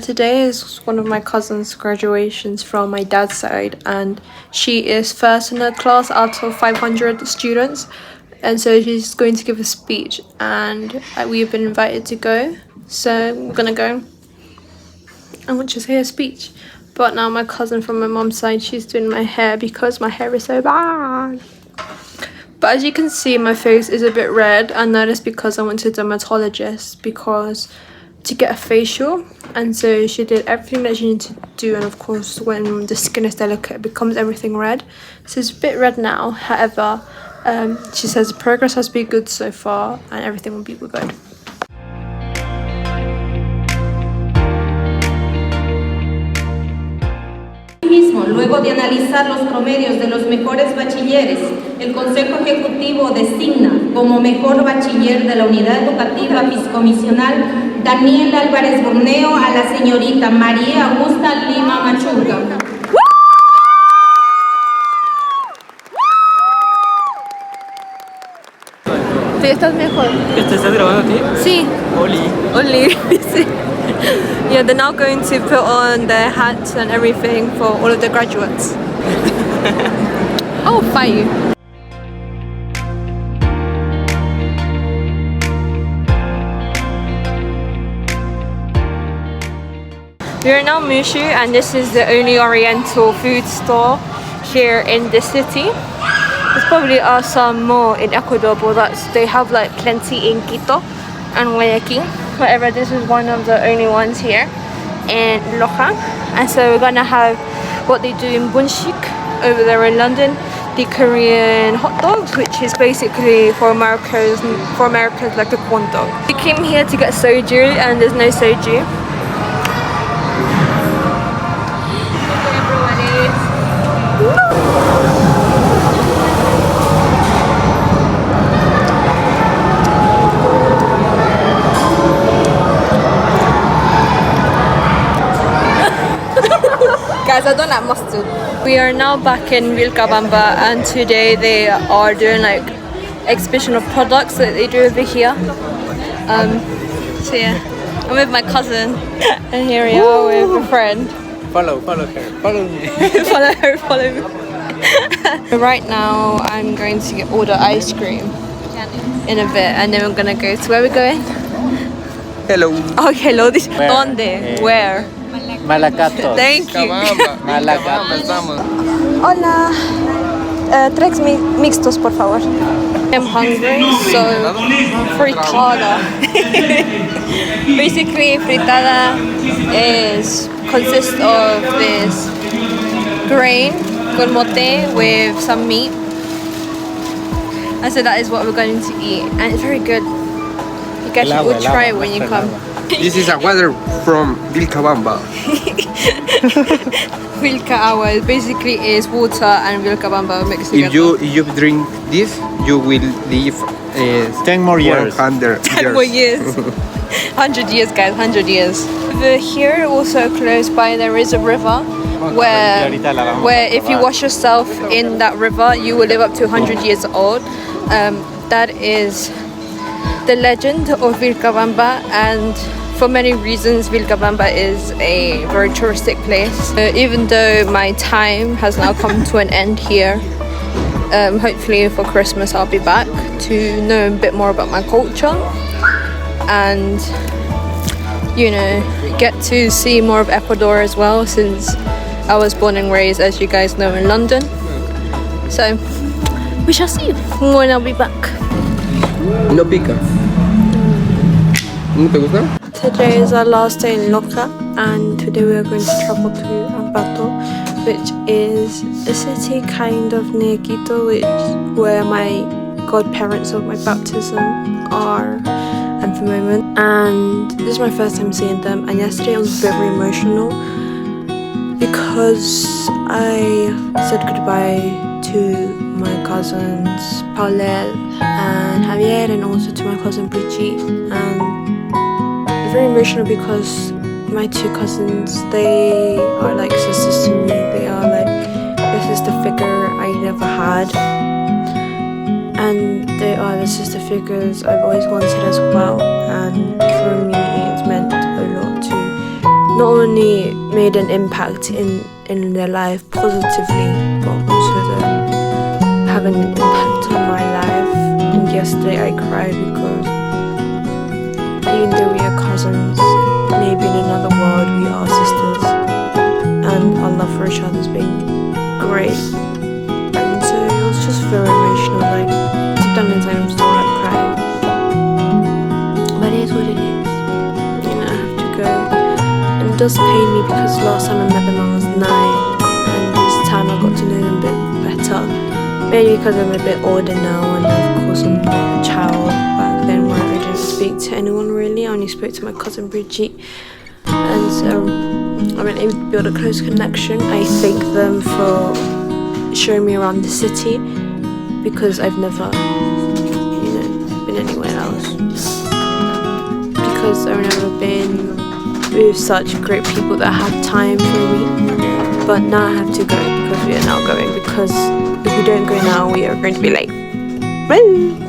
today is one of my cousin's graduations from my dad's side, and she is first in her class out of 500 students, and so she's going to give a speech, and we've been invited to go, so we're gonna go and we'll just hear a speech. But now my cousin from my mom's side, she's doing my hair because my hair is so bad. But as you can see, my face is a bit red, and that is because I went to a dermatologist to get a facial, and so she did everything that she needed to do, and of course when the skin is delicate it becomes everything red, so it's a bit red now. However, she says the progress has been good so far and everything will be good. Luego de analizar los promedios de los mejores bachilleres, el Consejo Ejecutivo designa como mejor bachiller de la Unidad Educativa Fiscomisional Daniel Álvarez Borneo a la señorita María Augusta Lima Machuca. Sí, estás mejor. ¿Estás grabando a ti? Sí. Oli. Sí. Yeah, they're now going to put on their hats and everything for all of the graduates. I'll fight you. We are now Mushu, and this is the only Oriental food store here in the city. There's probably are some more in Ecuador, but they have like plenty in Quito and Guayaquil. However, this is one of the only ones here in Loja, and so we're gonna have what they do in Bunshik over there in London, the Korean hot dogs, which is basically for Americans like a corn dog. We came here to get soju, and there's no soju. Guys, I don't like mustard. We are now back in Vilcabamba, and today they are doing like exhibition of products that they do over here. So yeah, I'm with my cousin, and here we are with a friend. Follow her, follow me. follow me. Right now, I'm going to order ice cream in a bit, and then we're gonna go to where we're going. Hello. Oh, hello. This Where? ¿Dónde? Where? Malacatos. Thank you. Malacatos, vamos. Hola. Tres mixtos, por favor. I'm hungry, so fritada. Basically, fritada consists of this grain con mote with some meat, and so that is what we're going to eat, and it's very good. You guys should try it when you come. This is a water from Vilcabamba. Vilcabamba basically is water and Vilcabamba mixed together. If you drink this, you will live 10 more years. 100 10 more years. 100 years, guys, 100 years. Over here, also close by, there is a river where if you wash yourself in that river, you will live up to 100 years old. That is the legend of Vilcabamba, and for many reasons Vilcabamba is a very touristic place. Even though my time has now come to an end here, hopefully for Christmas I'll be back to know a bit more about my culture and, you know, get to see more of Ecuador as well, since I was born and raised, as you guys know, in London. So we shall see when I'll be back. No pica. ¿No te gusta? Today is our last day in Loja, and today we are going to travel to Ambato, which is a city kind of near Quito, where my godparents of my baptism are at the moment. And this is my first time seeing them, and yesterday I was very emotional because I said goodbye to my cousins Paulel and Javier, and also to my cousin Brigitte, and very emotional because my two cousins, they are like sisters to me. They are like the sister figure I never had, and they are the sister figures I've always wanted as well. And for me, it's meant a lot to not only made an impact in their life positively, but also have an impact on my life. And yesterday I cried because even though we are cousins, maybe in another world we are sisters, and our love for each other has been great. And so it was just very emotional, like deep down inside I'm still like crying. But it is what it is. You know, I have to go. And it does pain me because last time I met them I was 9, and this time I got to know them a bit better. Maybe because I'm a bit older now, and of course I'm not a child. Back then where I didn't speak to anyone really, I only spoke to my cousin Bridget. And so I been able to build a close connection. I thank them for showing me around the city because I've never, been anywhere else. Because I've never been with such great people that have time for me. But now I have to go because we are now going. Because if we don't go now, we are going to be late. Bye.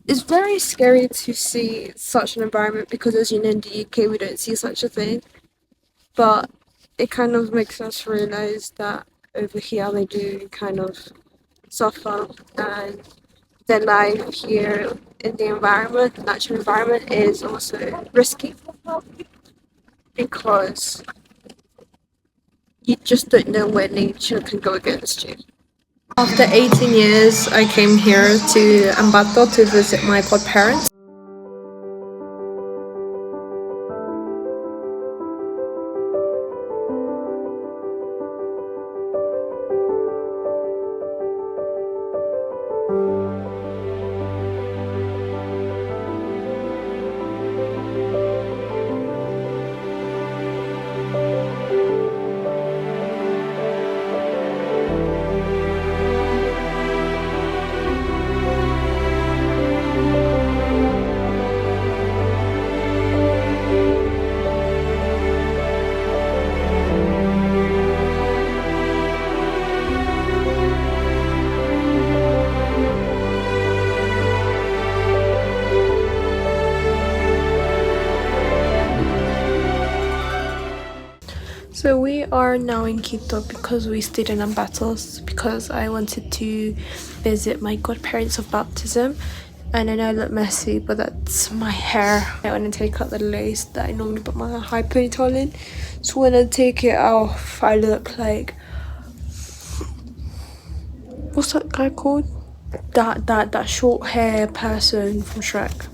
It's very scary to see such an environment because, as you know, in the UK we don't see such a thing, but it kind of makes us realise that over here they do kind of suffer, and their life here in the environment, the natural environment, is also risky because you just don't know where nature can go against you. After 18 years, I came here to Ambato to visit my godparents. So we are now in Quito because we stayed in Ambatos because I wanted to visit my godparents of baptism. And I know I look messy, but that's my hair. I want to take out the lace that I normally put my high ponytail in. So when I take it off, I look like... what's that guy called? That short hair person from Shrek.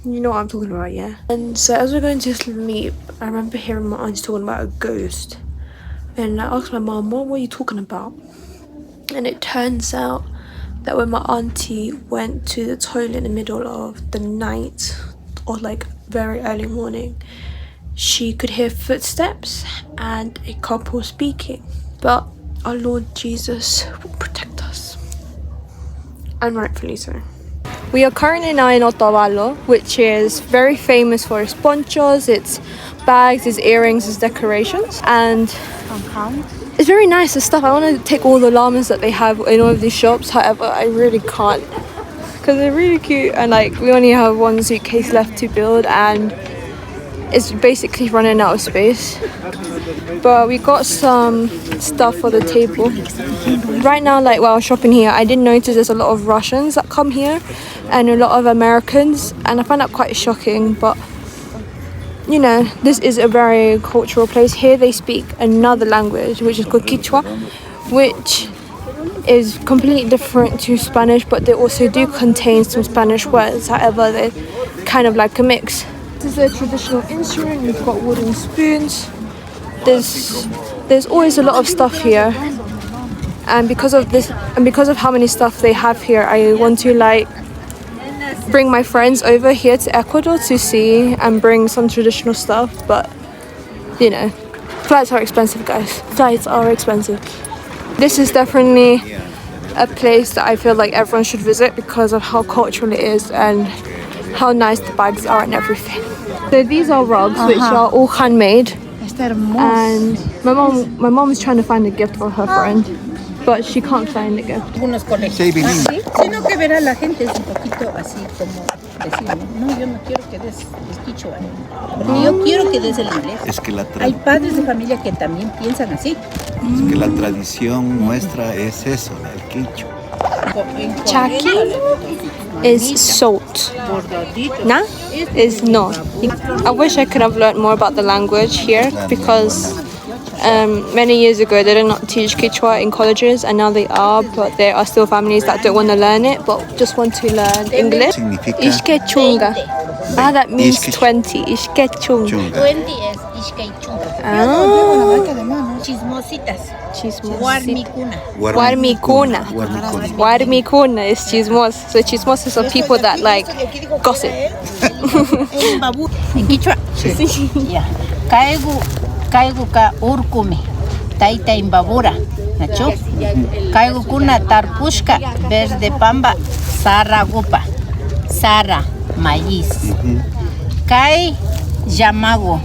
You know what I'm talking about, yeah? And so as we're going to sleep, I remember hearing my auntie talking about a ghost. And I asked my mom, what were you talking about? And it turns out that when my auntie went to the toilet in the middle of the night, or like very early morning, she could hear footsteps and a couple speaking. But our Lord Jesus will protect us. And rightfully so. We are currently now in Otavalo, which is very famous for its ponchos, its bags, its earrings, its decorations, and it's very nice, the stuff. I want to take all the llamas that they have in all of these shops, however I really can't because they're really cute, and like we only have one suitcase left to build and it's basically running out of space. But we got some stuff for the table. Right now, like while I was shopping here, I did notice there's a lot of Russians that come here and a lot of Americans, and I find that quite shocking. But you know, this is a very cultural place. Here they speak another language, which is called Quechua, which is completely different to Spanish, but they also do contain some Spanish words. However, they're kind of like a mix. This is a traditional instrument. We've got wooden spoons. There's always a lot of stuff here, and because of this and because of how many stuff they have here, I want to like bring my friends over here to Ecuador to see and bring some traditional stuff. But you know, flights are expensive, guys. Flights are expensive. This is definitely a place that I feel like everyone should visit because of how cultural it is and how nice the bags are and everything. So these are rugs which are all handmade. And my mom is trying to find a gift for her friend, but she can't find a gift. Sino que ver a la gente es un poquito así como decir, no, yo no quiero que des quichua, porque yo quiero que des el inglés. Es que Hay padres de familia que también piensan así. Es que la tradición nuestra es eso, el quichua. Chaki is salt. Na is no. I wish I could have learned more about the language here because many years ago they did not teach Quechua in colleges and now they are, but there are still families that don't want to learn it but just want to learn English. Ishke chunga. Ah, that means 20. Ishke chunga. 20 es ishkaichunga. Chismositas. Warmicuna. Warmicuna. Warmicuna is chismos. So chismos are people that like gossip. En Quechua. Sí. Ya. Kaigu ka urkumi. Taita imbabura. Nacho. Kaigu kuna tarpushka. Verde pamba. Sara gupa. Sara maíz. Kai yamago.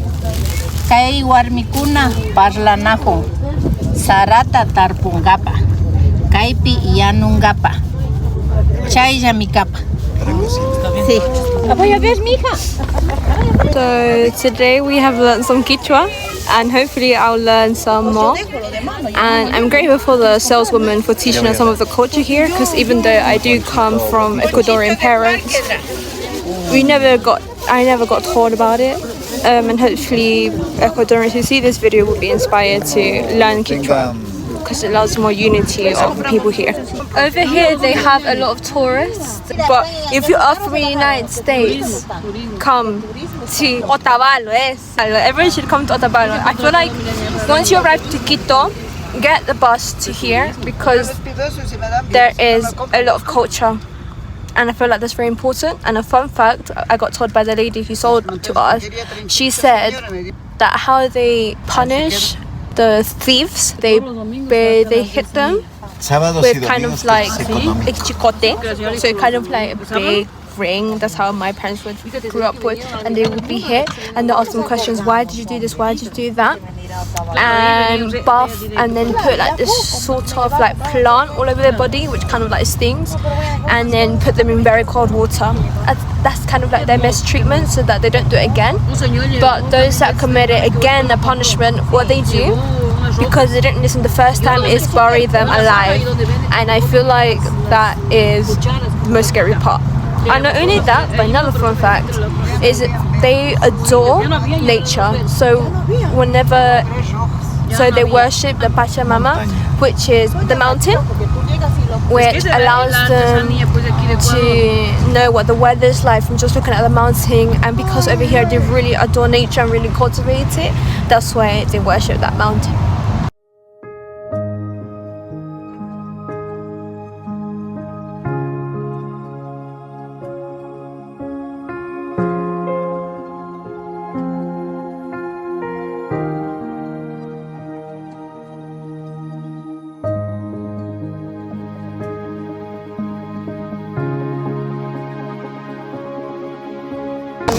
Kai warmicuna parlanajo. Sarata tarpungapa. Kaipi yanungapa. Chay yamikapa. Sí. Voy a ver, mija. So today we have learned some Quechua and hopefully I'll learn some more. And I'm grateful for the saleswoman for teaching us some of the culture here because even though I do come from Ecuadorian parents, I never got told about it. And hopefully Ecuadorians who see this video will be inspired to learn Quechua because it allows more unity of the people here. Over here they have a lot of tourists, but if you are from the United States, come to Otavalo. Everyone should come to Otavalo. I feel like once you arrive to Quito, get the bus to here because there is a lot of culture. And I feel like that's very important. And a fun fact, I got told by the lady who sold to us, she said that how they punish the thieves, they hit them with kind of like a chicote, so kind of like a big ring. That's how my parents grew up with, and they would be hit and they ask them questions. Why did you do this? Why did you do that? And buff and then put like this sort of like plant all over their body, which kind of like stings, and then put them in very cold water. That's kind of like their best treatment, so that they don't do it again. But those that commit it again, the punishment, what they do, because they didn't listen the first time, is bury them alive. And I feel like that is the most scary part. And not only that, but another fun fact is they adore nature. So they worship the Pachamama, which is the mountain, which allows them to know what the weather's like from just looking at the mountain. And because over here they really adore nature and really cultivate it, that's why they worship that mountain.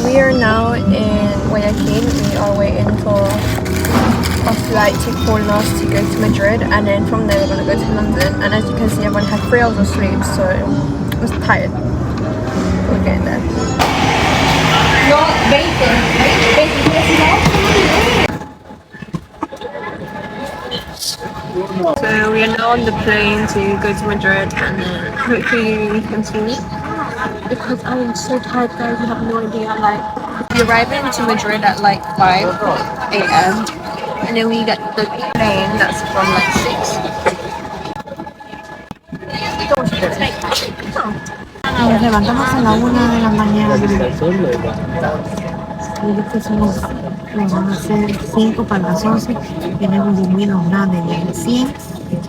We are now in Joakim. We are waiting for a flight to call us to go to Madrid, and then from there we're going to go to London. And as you can see, everyone had 3 hours of sleep, so I was tired. We're getting there. No, 20. So we are now on the plane to go to Madrid, and hopefully we can see it. Because I am so tired, guys, you have no idea. Like, we arrive into Madrid at like 5 a.m. and then we get the plane that's from like 6. Nos levantamos a la 1 de la mañana. Y después somos, van a ser 5 para las 11. Tenemos dormido nada de las 100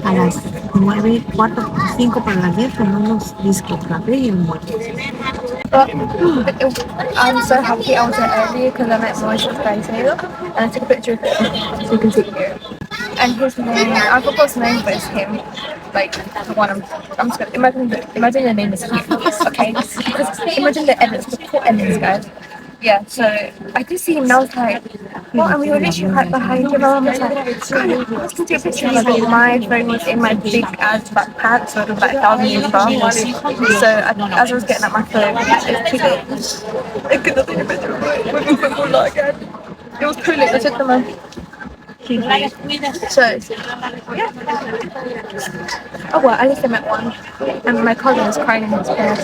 a las 9, 4, 5 para las 10. Tomamos disco café y almuerzo. But I'm so happy I was there early because I met Maurice's guy Taylor and I took a picture of him so you can see here. And his name, I forgot his name, but it's him. Like the one I'm just gonna imagine the name is here, okay? Because imagine the Evans, the poor Evans guys. Yeah, so I could see him and I was like, what? And we were literally right behind him. My mum was like, let's go take a picture. But my phone was in my big ass backpack, so it was like 1,000 years bath. So as I was getting at my phone, it's too late. I could not take a picture of it. We're moving more like it. It was too late. I took them out. So, yeah. Oh well, at least I met one. And my cousin was crying in his bed.